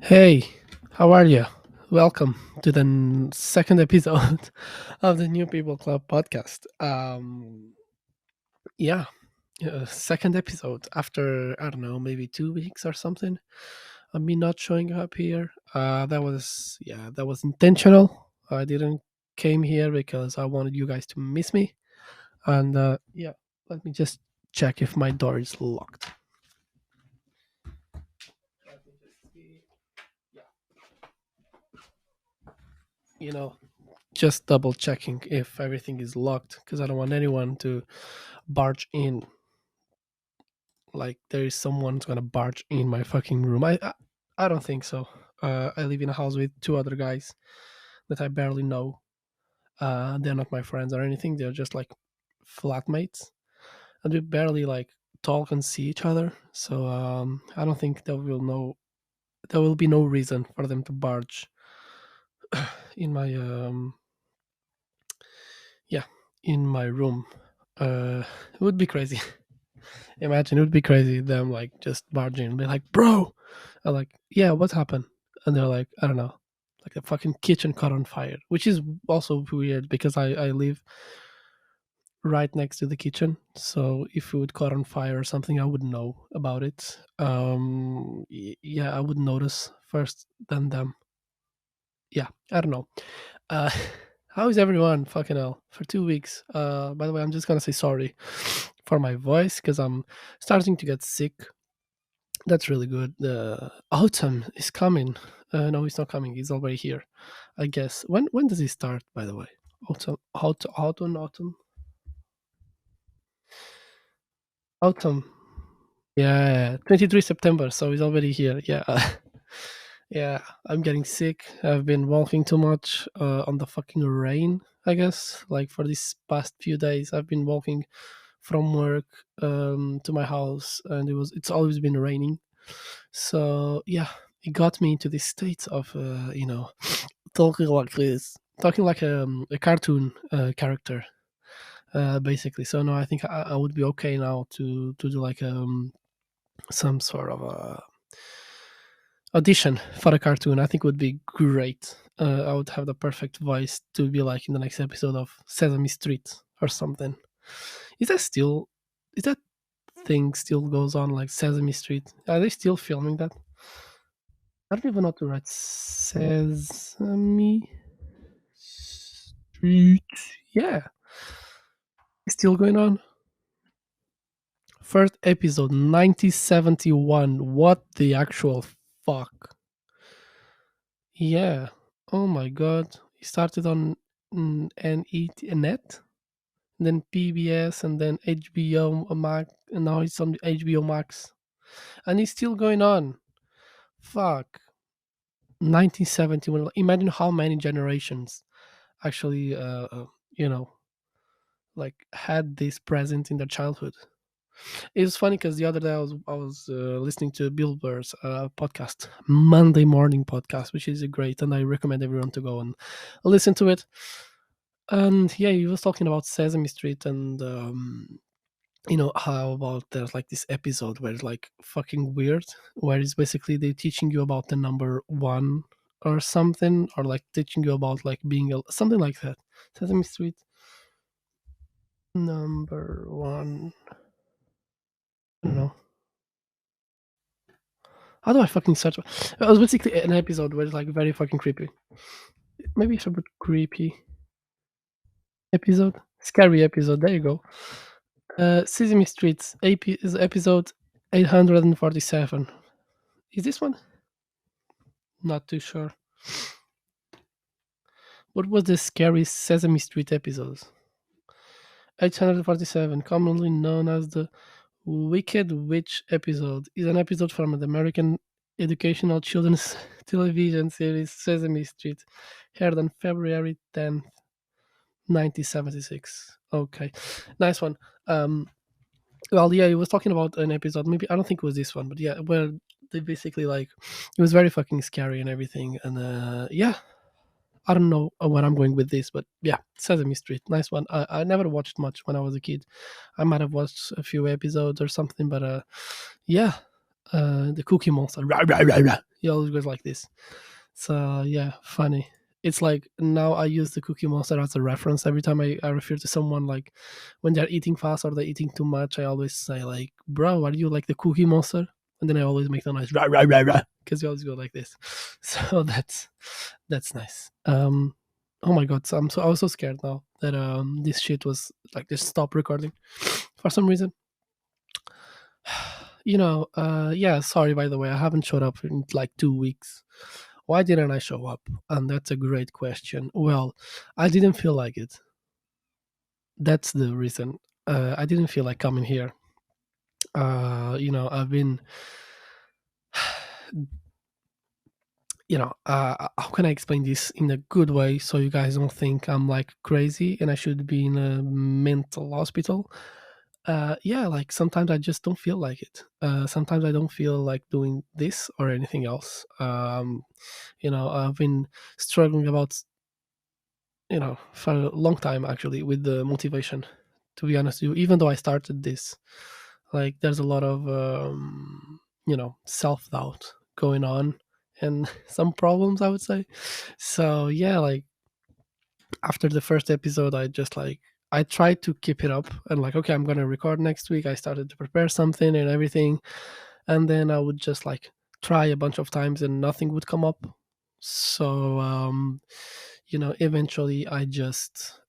Hey, how are you? Welcome to the second episode of the New People Club podcast. Yeah, second episode after I don't know, maybe 2 weeks or something of me not showing up here. That was intentional. I didn't came here because I wanted you guys to miss me. And let me just check if my door is locked. Let me just see. Yeah, you know, just double checking if everything is locked because I don't want anyone to barge in. Like there is someone's gonna barge in my fucking room. I don't think so. I live in a house with two other guys that I barely know. They're not my friends or anything. They're just like flatmates, and we barely like talk and see each other. So I don't think there will be no reason for them to barge in my yeah in my room. It would be crazy. Imagine it would be crazy them like just barging and be like, "Bro," I'm like, "Yeah, what happened?" And they're like, "I don't know." Like the fucking kitchen caught on fire, which is also weird because I live right next to the kitchen. So if it would caught on fire or something, I would know about it. Yeah, I would notice first than them. Yeah, I don't know. Uh, how is everyone? Fucking hell, for 2 weeks. By the way, I'm just gonna say sorry for my voice because I'm starting to get sick. That's really good. The autumn is coming. No, it's not coming. It's already here, I guess. When does it start? By the way, autumn. Yeah, 23 September. So it's already here. Yeah, yeah. I'm getting sick. I've been walking too much on the fucking rain. I guess like for these past few days, I've been walking from work to my house, and it's always been raining. So yeah, it got me into this state of talking like this, talking like a cartoon character, basically. So no, I think I would be okay now to do like some sort of audition for a cartoon. I think would be great. I would have the perfect voice to be like in the next episode of Sesame Street or something. Is that still is that thing still goes on like Sesame Street? Are they still filming that? I don't even know how to write Sesame Street. Yeah, it's still going on. First episode, 1971. What the actual fuck? Yeah. Oh my god. He started on net, then PBS, and then HBO Max, and now it's on HBO Max, and it's still going on. Fuck. 1971. Imagine how many generations actually, you know, like had this present in their childhood. It was funny because the other day I was listening to Bill Burr's podcast, Monday Morning Podcast, which is great, and I recommend everyone to go and listen to it. And yeah, he was talking about Sesame Street, and how about there's like this episode where it's like fucking weird, where it's basically they teaching you about the number one or something, or like teaching you about like being something like that. Sesame Street number one. I don't know. How do I fucking search? It was basically an episode where it's like very fucking creepy. Maybe it's a bit creepy episode, scary episode. There you go. Sesame Street is episode 847. Is this one? Not too sure. What was the scariest Sesame Street episode? 847, commonly known as the Wicked Witch episode, is an episode from the American educational children's television series Sesame Street, aired on February 10th, 1976. Okay, nice one. Well, yeah, he was talking about an episode. Maybe I don't think it was this one, but yeah, where they basically like it was very fucking scary and everything. And yeah, I don't know where I'm going with this, but yeah, Sesame Street, nice one. I never watched much when I was a kid. I might have watched a few episodes or something, but yeah, the Cookie Monster, rah, rah, rah, rah. He always goes like this. So yeah, funny. It's like now I use the Cookie Monster as a reference every time I refer to someone, like when they're eating fast or they're eating too much. I always say like, "Bro, are you like the Cookie Monster?" And then I always make the noise rah rah rah rah because you always go like this. So that's nice. Oh my god, I was so scared now that this shit was like just stop recording for some reason. Yeah, sorry by the way, I haven't showed up in like 2 weeks. Why didn't I show up? And that's a great question. Well, I didn't feel like it. That's the reason. I didn't feel like coming here. I've been, how can I explain this in a good way so you guys don't think I'm like crazy and I should be in a mental hospital? Yeah, like sometimes I just don't feel like it. Sometimes I don't feel like doing this or anything else. I've been struggling about, for a long time actually with the motivation. To be honest with you, even though I started this, like there's a lot of self doubt going on and some problems I would say. So yeah, like after the first episode, I tried to keep it up and like, okay, I'm gonna record next week. I started to prepare something and everything, and then I would just like try a bunch of times and nothing would come up. So eventually I just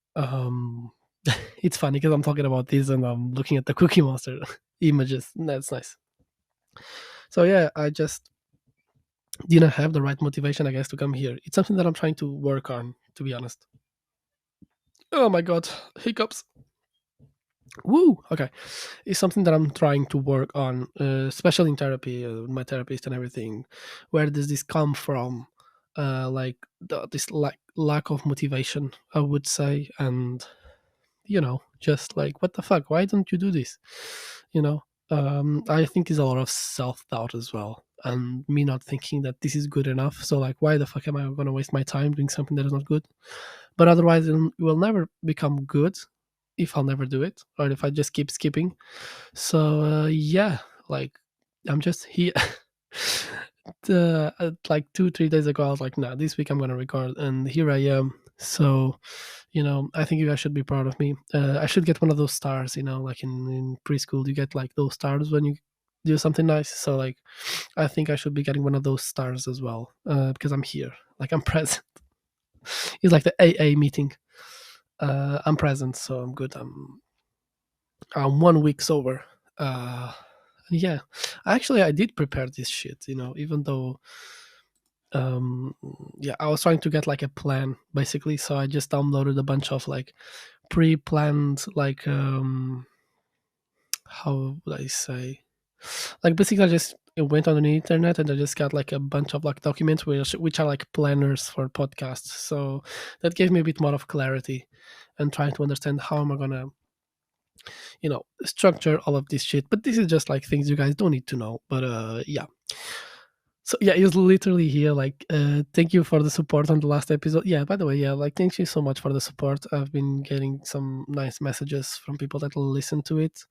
it's funny because I'm talking about this and I'm looking at the Cookie Monster images. That's nice. So yeah, I just didn't have the right motivation, I guess, to come here. It's something that I'm trying to work on, to be honest. Oh my god, hiccups. Woo. Okay, it's something that I'm trying to work on, especially in therapy, my therapist and everything. Where does this come from? Like this lack of motivation, I would say, and just like what the fuck? Why don't you do this? You know, I think it's a lot of self doubt as well, and me not thinking that this is good enough. So like, why the fuck am I going to waste my time doing something that is not good? But otherwise, it will never become good if I'll never do it or if I just keep skipping. So yeah, like I'm just here. Like 2 3 days ago, I was like, "Nah, this week I'm gonna record," and here I am. So, I think you guys should be proud of me. I should get one of those stars, like in preschool, you get like those stars when you do something nice. So, like, I think I should be getting one of those stars as well because I'm here, like I'm present. It's like the AA meeting. I'm present, so I'm good. I'm 1 week sober. Uh, yeah, actually, I did prepare this shit. Even though, um, yeah, I was trying to get like a plan basically. So I just downloaded a bunch of like pre-planned, like how would I say, like basically I just went on the internet and I just got like a bunch of like documents which are like planners for podcasts. So that gave me a bit more of clarity and trying to understand how am I gonna structure all of this shit. But this is just like things you guys don't need to know. But yeah. So yeah, he was literally here like thank you for the support on the last episode. Yeah, by the way, yeah, like thank you so much for the support. I've been getting some nice messages from people that listen to it.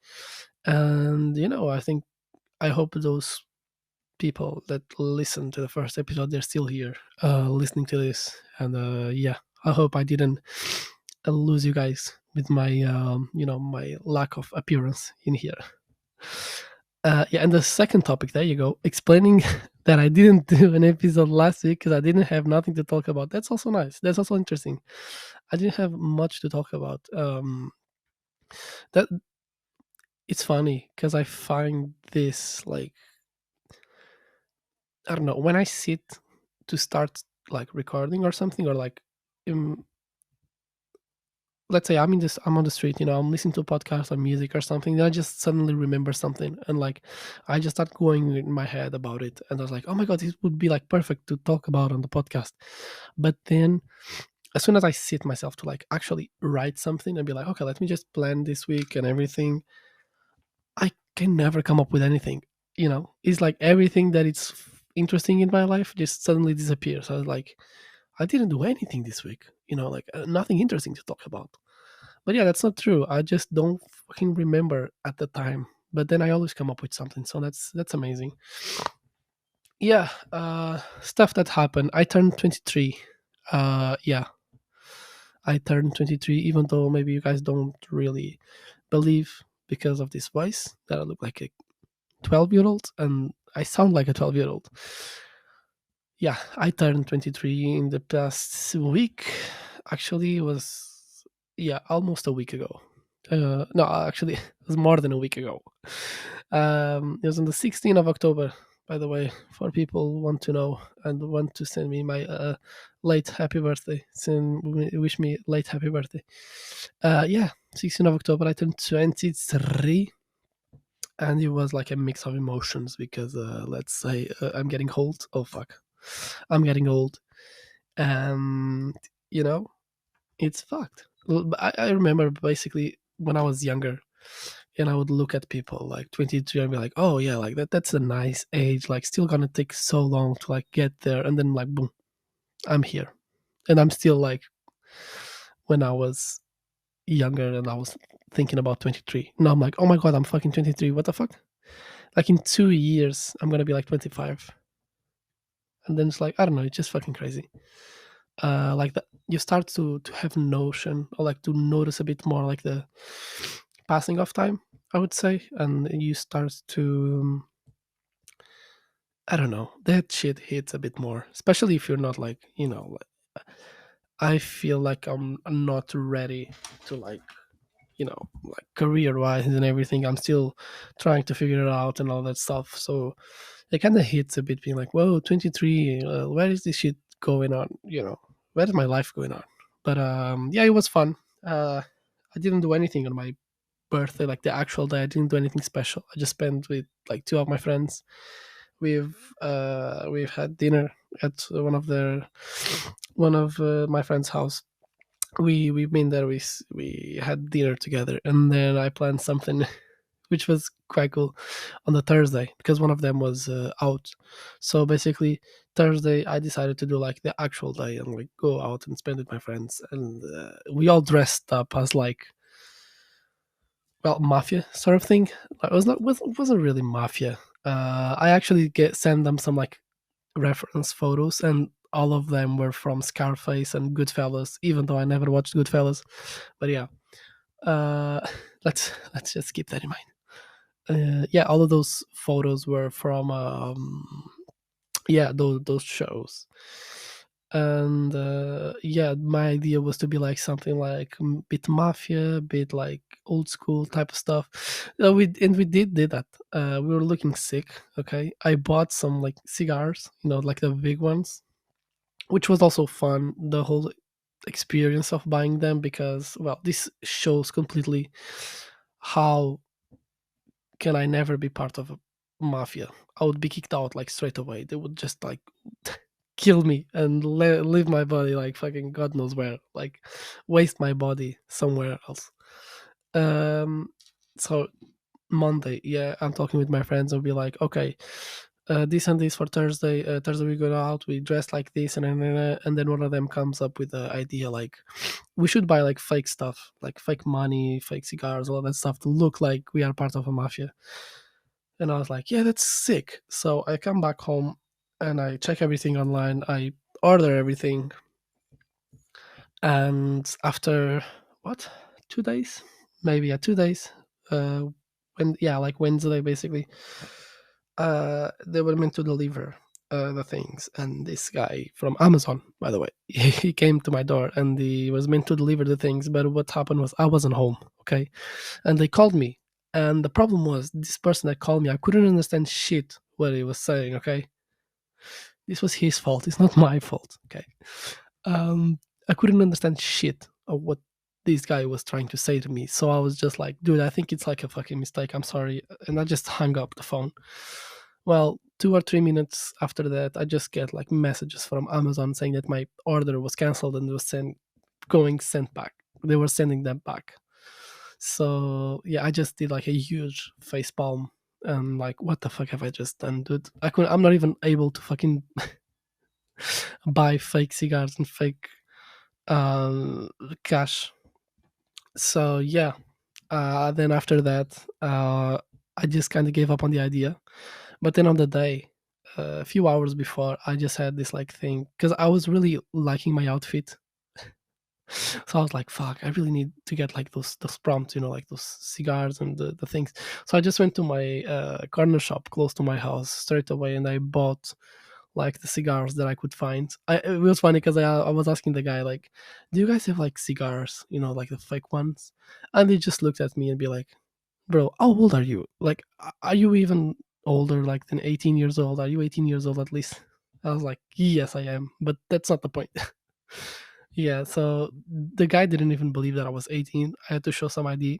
And I hope those people that listen to the first episode, they're still here listening to this. And yeah, I hope I didn't lose you guys with my my lack of appearance in here. Yeah, and the second topic, there you go, explaining that I didn't do an episode last week because I didn't have nothing to talk about. That's also nice. That's also interesting. I didn't have much to talk about. That It's funny because I find this like, I don't know, when I sit to start like recording or something, or like um, let's say I'm on the street, I'm listening to a podcast or music or something, then I just suddenly remember something and like I just start going in my head about it and I was like, oh my god, this would be like perfect to talk about on the podcast. But then as soon as I sit myself to like actually write something and be like, okay, let me just plan this week and everything, I can never come up with anything. It's like everything that is interesting in my life just suddenly disappears. I was like, I didn't do anything this week, like nothing interesting to talk about. But yeah, that's not true. I just don't fucking remember at the time. But then I always come up with something. So that's amazing. Yeah, stuff that happened. I turned 23. Yeah, I turned 23, even though maybe you guys don't really believe because of this voice that I look like a 12-year-old and I sound like a 12-year-old. Yeah, I turned 23 in the past week. Actually, it was, yeah, almost a week ago. No, actually, it was more than a week ago. It was on the 16th of October, by the way, for people who want to know and want to send me my late happy birthday. Wish me late happy birthday. Yeah, 16th of October, I turned 23, and it was like a mix of emotions because let's say I'm getting old. Oh fuck, I'm getting old, and you know it's fucked. I remember basically when I was younger, and I would look at people like 22 and be like, oh yeah, like that's a nice age, like still gonna take so long to like get there, and then like boom, I'm here, and I'm still like when I was younger and I was thinking about 23. Now I'm like, oh my god, I'm fucking 23. What the fuck? Like in 2 years, I'm gonna be like 25, and then it's like I don't know, it's just fucking crazy. Like that, you start to have notion or like to notice a bit more like the passing of time, I would say, and you start to I don't know, that shit hits a bit more, especially if you're not like like, I feel like I'm not ready to like like career wise and everything. I'm still trying to figure it out and all that stuff. So it kind of hits a bit, being like, whoa, 23, where is this shit going on? Where is my life going on? But yeah, it was fun. I didn't do anything on my birthday, like the actual day. I didn't do anything special. I just spent with like two of my friends. We've had dinner at one of my friend's house. We've been there. We had dinner together, and then I planned something which was quite cool on the Thursday because one of them was out. So basically, Thursday I decided to do like the actual day and like go out and spend with my friends, and we all dressed up as like, well, mafia sort of thing. It wasn't really mafia. I actually get send them some like reference photos, and all of them were from Scarface and Goodfellas, even though I never watched Goodfellas. But yeah, uh, let's just keep that in mind. Yeah, all of those photos were from yeah, those shows. And yeah, my idea was to be like something like bit mafia, bit like old school type of stuff. We did that. We were looking sick. Okay, I bought some like cigars, like the big ones, which was also fun. The whole experience of buying them, because well, this shows completely how can I never be part of a mafia. I would be kicked out like straight away. They would just like kill me and leave my body like fucking god knows where, like waste my body somewhere else. Um, so Monday, yeah, I'm talking with my friends and be like, okay, this and this for Thursday. Thursday we go out, we dress like this, and then one of them comes up with the idea like we should buy like fake stuff, like fake money, fake cigars, all that stuff to look like we are part of a mafia. And I was like, yeah, that's sick. So I come back home and I check everything online. I order everything. And after what, 2 days? Maybe, yeah, 2 days. Uh, yeah, like Wednesday, basically. They were meant to deliver the things. And this guy from Amazon, by the way, he came to my door and he was meant to deliver the things. But what happened was I wasn't home. Okay. And they called me. And the problem was this person that called me, I couldn't understand shit what he was saying. Okay, this was his fault. It's not my fault. Okay, um, I couldn't understand shit of what this guy was trying to say to me. So I was just like, dude, I think it's like a fucking mistake. I'm sorry, and I just hung up the phone. Well, 2 or 3 minutes after that, I just get like messages from Amazon saying that my order was canceled and was sent back. They were sending them back. So yeah, I just did like a huge face palm and like, what the fuck have I just done, dude? I'm not even able to fucking buy fake cigars and fake uh, cash. So yeah, then after that, I just kind of gave up on the idea. But then on the day, a few hours before, I just had this like thing because I was really liking my outfit. So I was like, "Fuck! I really need to get like those prompts, like those cigars and the things." So I just went to my corner shop close to my house straight away, and I bought like the cigars that I could find. It was funny because I was asking the guy like, "Do you guys have like cigars? Like the fake ones?" And he just looked at me and be like, "Bro, how old are you? Like, are you even older like than 18 years old? Are you 18 years old at least?" I was like, "Yes, I am," but that's not the point. Yeah, so the guy didn't even believe that I was 18. I had to show some ID.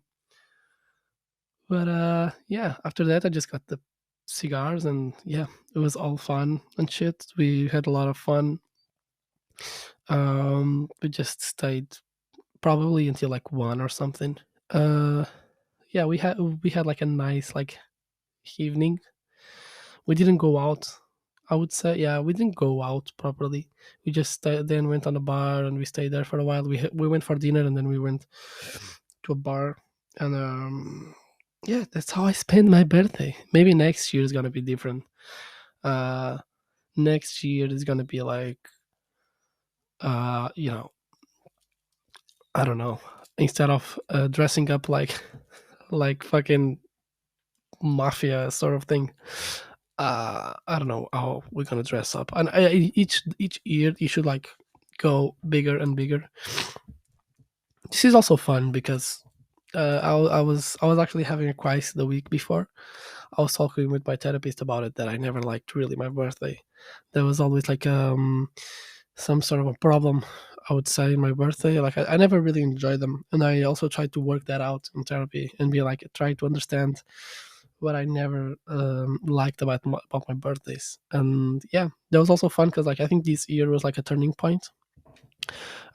But yeah, after that I just got the cigars and yeah, it was all fun and shit. We had a lot of fun. We just stayed probably until like 1 or something. Uh yeah, we had like a nice like evening. We didn't go out. I would say, yeah, we didn't go out properly. We just then went on a bar and we stayed there for a while. We went for dinner and then we went to a bar and yeah, that's how I spent my birthday. Maybe next year is gonna be different. Uh, Next year is gonna be like uh, you know, I don't know. Instead of dressing up like like fucking mafia sort of thing, I don't know how we're gonna dress up. And each year you should like go bigger and bigger. This is also fun because I was actually having a crisis the week before. I was talking with my therapist about it that I never liked really my birthday. There was always like some sort of a problem, I would say, in my birthday. Like I never really enjoyed them, and I also tried to work that out in therapy and be like try to understand what I never liked about my birthdays. And yeah, that was also fun because like I think this year was like a turning point.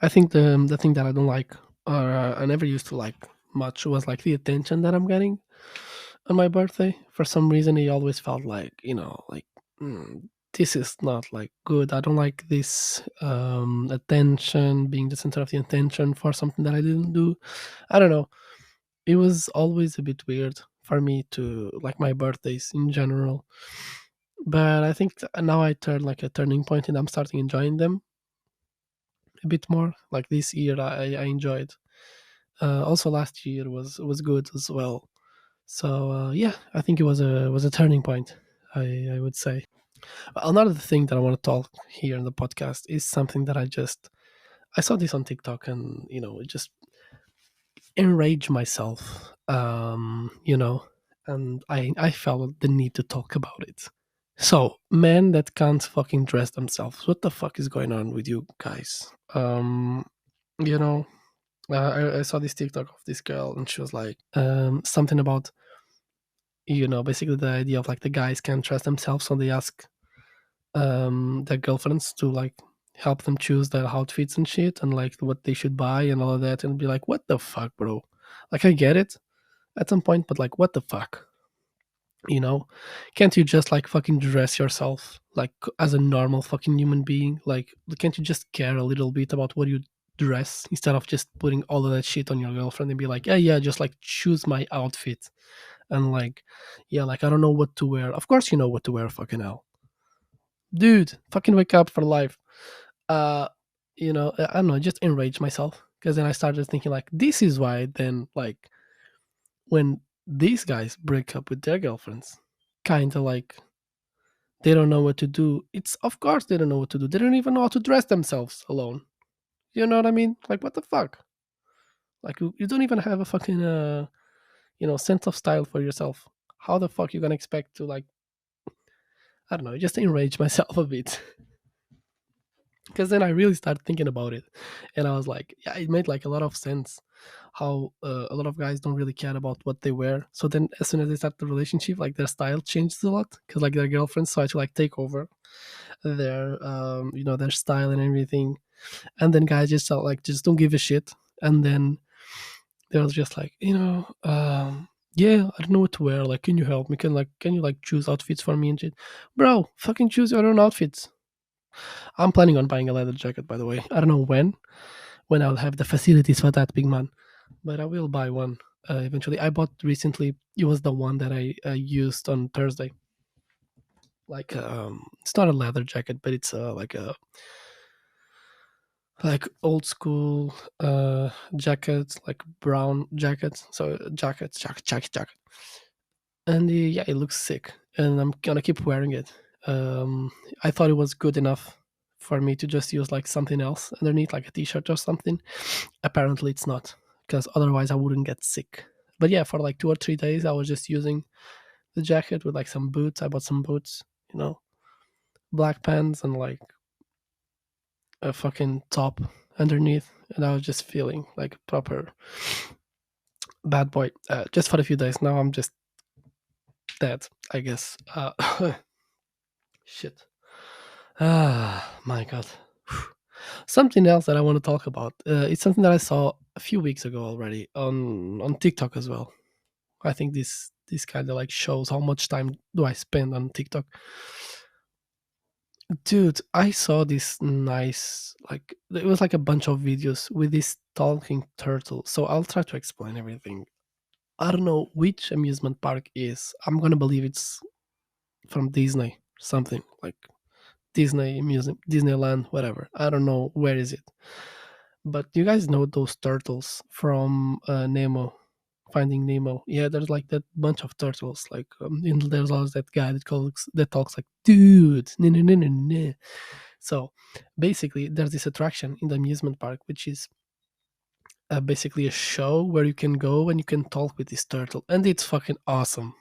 I think the thing that I don't like, or I never used to like much, was like the attention that I'm getting on my birthday. For some reason, it always felt like like this is not like good. I don't like this attention, being the center of the attention for something that I didn't do. I don't know. It was always a bit weird for me to like my birthdays in general. But I think now I turned like a turning point and I'm starting enjoying them a bit more. Like this year, I enjoyed. Also, last year was good as well. So yeah, I think it was a turning point. I would say. Another thing that I want to talk here in the podcast is something that I saw this on TikTok and it just enraged myself. And I felt the need to talk about it. So men that can't fucking dress themselves. What the fuck is going on with you guys? You know, I saw this TikTok of this girl, and she was like, something about, basically the idea of like the guys can't trust themselves, so they ask their girlfriends to like help them choose their outfits and shit, and like what they should buy and all of that, and be like, what the fuck, bro? Like, I get it at some point, but like, what the fuck? You know, can't you just like fucking dress yourself like as a normal fucking human being? Like, can't you just care a little bit about what you dress instead of just putting all of that shit on your girlfriend and be like, yeah, yeah, just like choose my outfit and like, yeah, like I don't know what to wear. Of course, you know what to wear, fucking hell, dude. Fucking wake up for life. Uh, I don't know, just enraged myself because then I started thinking like, this is why then like when these guys break up with their girlfriends, kind of like they don't know what to do. It's of course they don't know what to do. They don't even know how to dress themselves alone. You know what I mean? Like what the fuck? Like you don't even have a fucking sense of style for yourself. How the fuck you gonna expect to like I don't know, just enrage myself a bit. Because then I really started thinking about it, and I was like, yeah, it made like a lot of sense how a lot of guys don't really care about what they wear. So then, as soon as they start the relationship, like their style changes a lot because like their girlfriends try to like take over their their style and everything, and then guys just like just don't give a shit, and then they was just like yeah, I don't know what to wear. Like, can you help me? Can you like choose outfits for me and shit, bro? Fucking choose your own outfits. I'm planning on buying a leather jacket, by the way. I don't know when I'll have the facilities for that, big man, but I will buy one eventually. I bought recently. It was the one that I used on Thursday. like it's not a leather jacket, but it's like a like old school jacket, like brown jacket. So jacket, and yeah, it looks sick, and I'm gonna keep wearing it. Um, I thought it was good enough for me to just use like something else underneath, like a t-shirt or something. Apparently, it's not, because otherwise I wouldn't get sick. But yeah, for like 2 or 3 days, I was just using the jacket with like some boots. I bought some boots, you know, black pants and like a fucking top underneath, and I was just feeling like a proper bad boy. Just for a few days. Now I'm just dead, I guess. Shit. Ah, my god. Something else that I want to talk about. It's something that I saw a few weeks ago already on TikTok as well. I think this kind of like shows how much time do I spend on TikTok. Dude, I saw this nice, like it was like a bunch of videos with this talking turtle. So I'll try to explain everything. I don't know which amusement park is. I'm gonna believe it's from Disney, something like Disney Museum, Disneyland, whatever. I don't know where is it. But you guys know those turtles from Nemo, Finding Nemo? Yeah, there's like that bunch of turtles. Like, and there's always that guy that talks like, dude, no, no, no, no, no. So basically, there's this attraction in the amusement park, which is basically a show where you can go and you can talk with this turtle, and it's fucking awesome,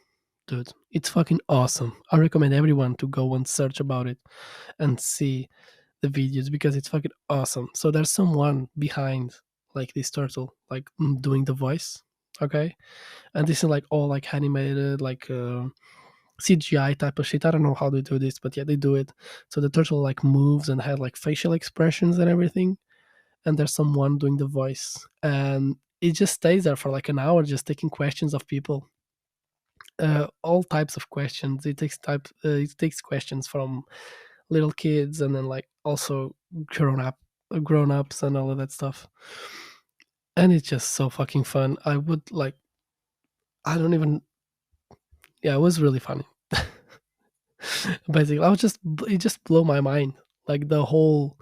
dude. It's fucking awesome. I recommend everyone to go and search about it and see the videos because it's fucking awesome. So there's someone behind like this turtle, like doing the voice, okay? And this is like all like animated, like CGI type of shit. I don't know how they do this, but yeah, they do it. So the turtle like moves and had like facial expressions and everything. And there's someone doing the voice, and it just stays there for like an hour, just taking questions of people, all types of questions. It takes questions from little kids and then like also grown ups and all of that stuff. And it's just so fucking fun. I would like I don't even yeah, it was really funny. Basically, I was just it just blew my mind. Like the whole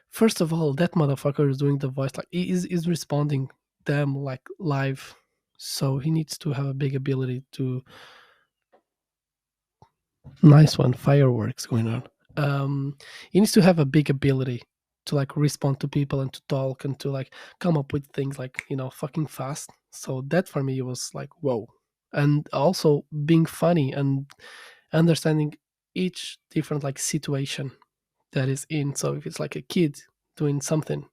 first of all, that motherfucker is doing the voice like he is responding them like live. So he needs to have a big ability to nice one, fireworks going on. He needs to have a big ability to like respond to people and to talk and to like come up with things like fucking fast. So that for me was like whoa, and also being funny and understanding each different like situation that is in. So if it's like a kid doing something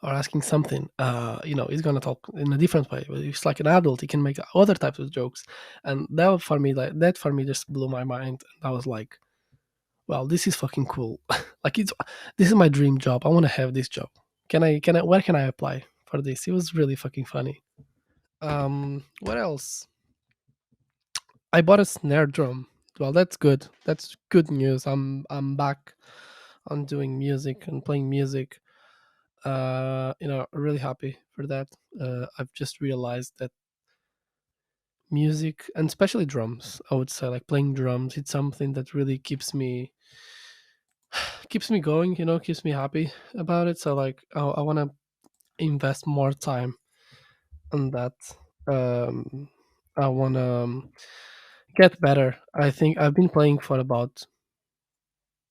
or asking something, he's gonna talk in a different way. But if it's like an adult, he can make other types of jokes, and that for me just blew my mind. And I was like, well, this is fucking cool. Like this is my dream job. I want to have this job. Can I where can I apply for this? It was really fucking funny. What else? I bought a snare drum. Well, that's good. That's good news. I'm back on doing music and playing music. Really happy for that. I've just realized that music and especially drums, I would say like playing drums, it's something that really keeps me going, keeps me happy about it. So like I want to invest more time on that. um I want to get better. I think I've been playing for about,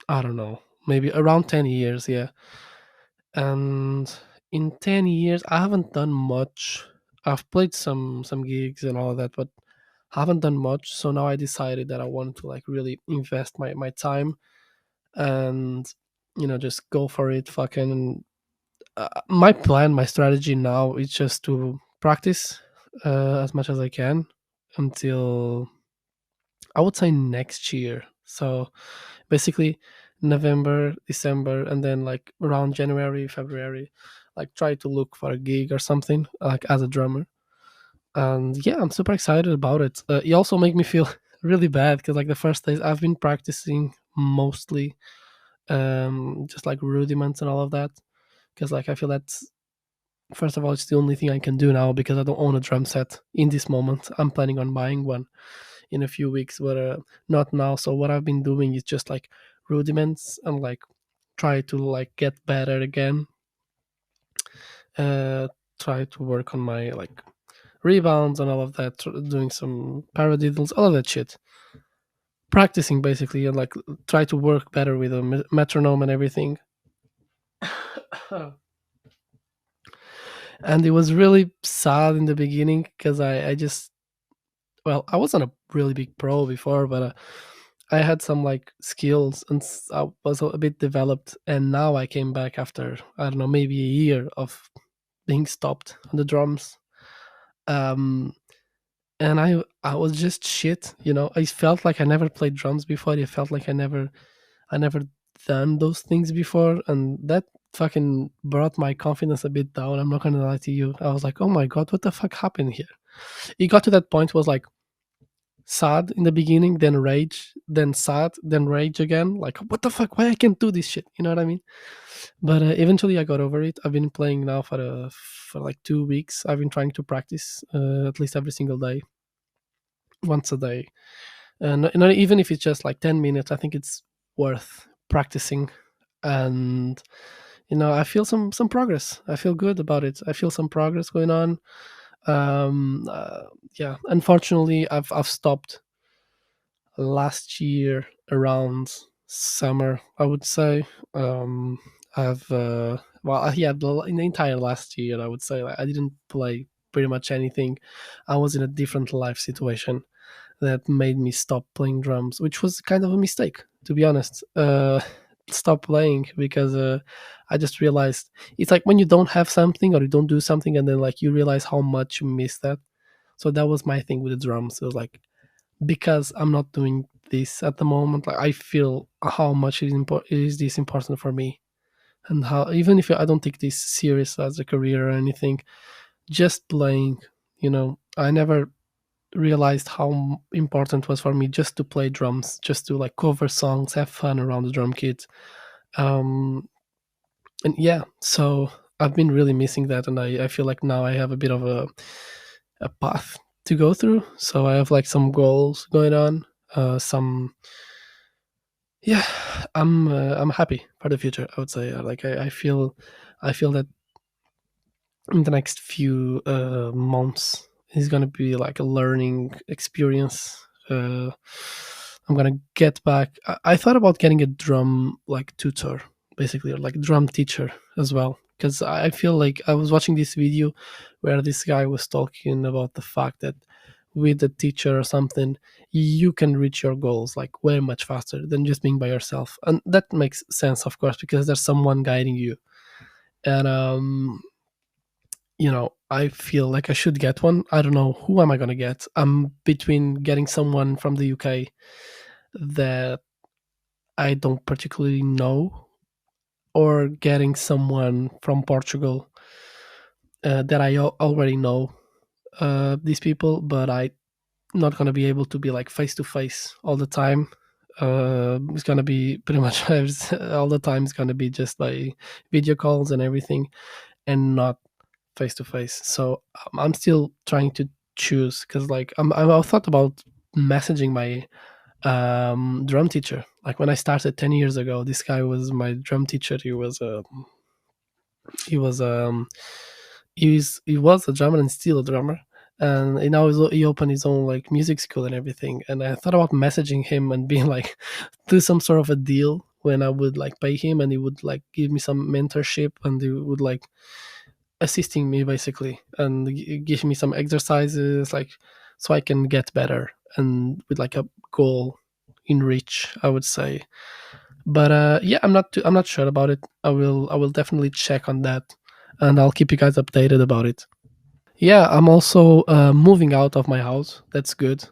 I don't know, maybe around 10 years, yeah. And in 10 years I haven't done much. I've played some gigs and all of that, but haven't done much. So now I decided that I want to like really invest my time and just go for it. Fucking my plan, my strategy now is just to practice as much as I can until I would say next year. So basically November, December, and then like around January, February, like try to look for a gig or something like as a drummer. And yeah, I'm super excited about it. It also make me feel really bad because like the first days I've been practicing mostly just like rudiments and all of that, because like I feel that's first of all it's the only thing I can do now because I don't own a drum set in this moment. I'm planning on buying one in a few weeks, but not now. So what I've been doing is just like rudiments and like try to like get better again. uh Try to work on my like rebounds and all of that, doing some paradiddles, all of that shit, practicing basically, and like try to work better with a metronome and everything. And it was really sad in the beginning because I just, well, I wasn't a really big pro before, but I had some like skills and I was a bit developed. And now I came back after, I don't know, maybe a year of being stopped on the drums. Um, and I was just shit, you know. I felt like I never played drums before. It felt like I never done those things before, and that fucking brought my confidence a bit down. I'm not gonna lie to you. I was like, oh my god, what the fuck happened here? It got to that point was like sad in the beginning, then rage, then sad, then rage again. Like, what the fuck? Why I can't do this shit? You know what I mean? But eventually, I got over it. I've been playing now for like 2 weeks. I've been trying to practice at least every single day, once a day, and even if it's just like 10 minutes, I think it's worth practicing. And I feel some progress. I feel good about it. I feel some progress going on. Um, uh, yeah, unfortunately, I've stopped last year around summer, I would say. um I've well, yeah, in the entire last year, I would say, like, I didn't play pretty much anything. I was in a different life situation that made me stop playing drums, which was kind of a mistake, to be honest. Stop playing because I just realized it's like when you don't have something or you don't do something, and then like you realize how much you miss that. So that was my thing with the drums. It was like, because I'm not doing this at the moment, like I feel how much is this important for me, and how, even if I don't take this serious as a career or anything, just playing, I never realized how important it was for me just to play drums, just to like cover songs, have fun around the drum kit. um and yeah, so I've been really missing that, and I feel like now I have a bit of a path to go through. So I have like some goals going on, some, yeah. I'm happy for the future, I would say. Like I feel that in the next few months is going to be like a learning experience. I'm going to get back. I thought about getting a drum like tutor, basically, or like drum teacher as well, because I feel like I was watching this video where this guy was talking about the fact that with a teacher or something, you can reach your goals like way much faster than just being by yourself. And that makes sense, of course, because there's someone guiding you. And I feel like I should get one. I don't know who am I gonna get. I'm between getting someone from the UK that I don't particularly know, or getting someone from Portugal that I already know these people, but I not gonna be able to be like face to face all the time. It's gonna be pretty much all the time. It's gonna be just by video calls and everything, and not face to face. So I'm still trying to choose, because like I thought about messaging my drum teacher. Like when I started 10 years ago, this guy was my drum teacher. He was he was a drummer and still a drummer. And now he opened his own like music school and everything. And I thought about messaging him and being like, do some sort of a deal when I would like pay him, and he would like give me some mentorship, and he would like assisting me basically, and give me some exercises, like, so I can get better, and with like a goal in reach, I would say. But yeah, I'm not sure about it. I will definitely check on that, and I'll keep you guys updated about it. Yeah, I'm also moving out of my house. That's good.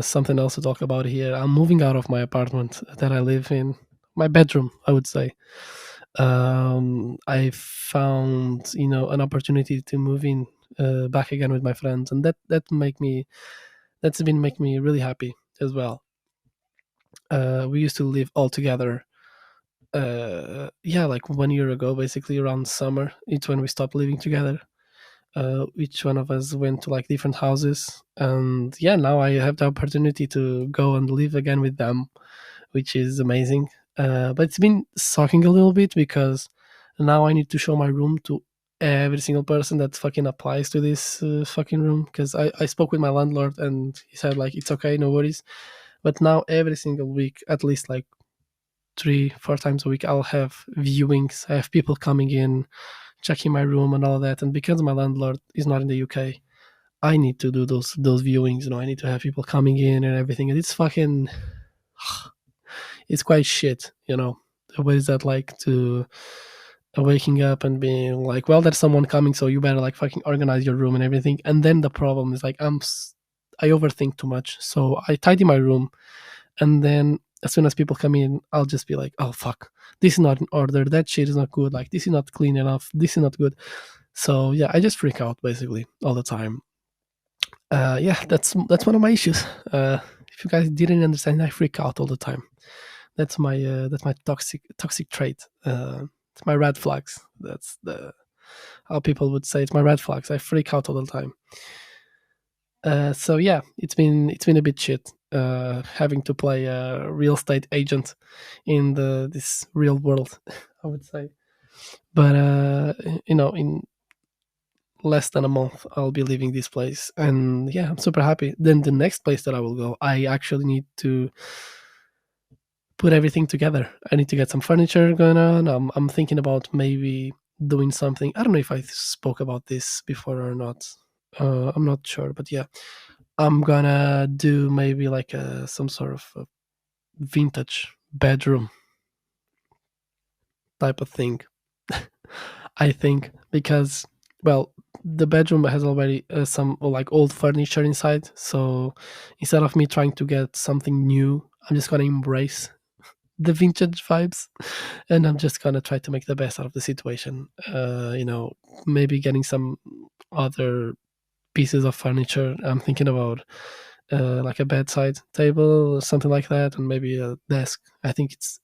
Something else to talk about here. I'm moving out of my apartment that I live in, my bedroom, I would say. I found an opportunity to move in back again with my friends, and that's been making me really happy as well. We used to live all together. Yeah, like 1 year ago, basically around summer. It's when we stopped living together, Each one of us went to like different houses, and yeah, now I have the opportunity to go and live again with them, which is amazing. But it's been sucking a little bit because now I need to show my room to every single person that fucking applies to this fucking room. Because I spoke with my landlord and he said like it's okay, no worries. But now every single week, at least like 3 4 times a week, I'll have viewings. I have people coming in, checking my room and all that. And because my landlord is not in the UK, I need to do those viewings. I need to have people coming in and everything. And it's fucking, it's quite shit. What is that like to waking up and being like, well, there's someone coming, so you better like fucking organize your room and everything. And then the problem is like I overthink too much, so I tidy my room, and then as soon as people come in, I'll just be like, oh fuck, this is not in order, that shit is not good, like this is not clean enough, this is not good. So yeah, I just freak out basically all the time. Yeah, that's one of my issues. If you guys didn't understand, I freak out all the time. That's my toxic trait. It's my red flags. That's the how people would say it's my red flags. I freak out all the time. So yeah, it's been a bit shit having to play a real estate agent in this real world. I would say, but in less than a month, I'll be leaving this place, and yeah, I'm super happy. Then the next place that I will go, I actually need to put everything together. I need to get some furniture going on. I'm thinking about maybe doing something. I don't know if I spoke about this before or not. I'm not sure, but yeah, I'm gonna do maybe like some sort of a vintage bedroom type of thing. I think because, well, the bedroom has already some like old furniture inside. So instead of me trying to get something new, I'm just gonna embrace the vintage vibes, and I'm just gonna try to make the best out of the situation. Maybe getting some other pieces of furniture. I'm thinking about like a bedside table or something like that, and maybe a desk. I think it's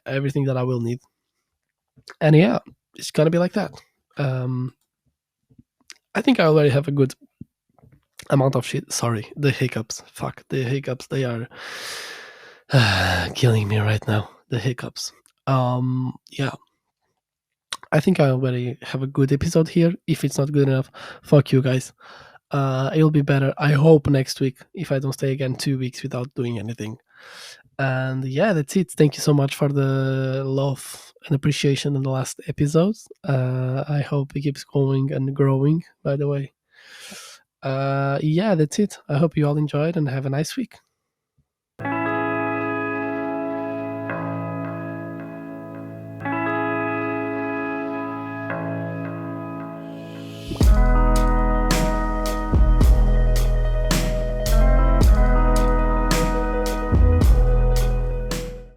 everything that I will need. And yeah, it's gonna be like that. Um, I think I already have a good amount of shit. Sorry, the hiccups. Fuck, the hiccups. They are killing me right now. The hiccups. Yeah, I think I already have a good episode here. If it's not good enough, fuck you guys. It'll be better, I hope, next week if I don't stay again 2 weeks without doing anything. And yeah, that's it. Thank you so much for the love and appreciation in the last episodes. I hope it keeps going and growing, by the way. Yeah, that's it. I hope you all enjoyed and have a nice week.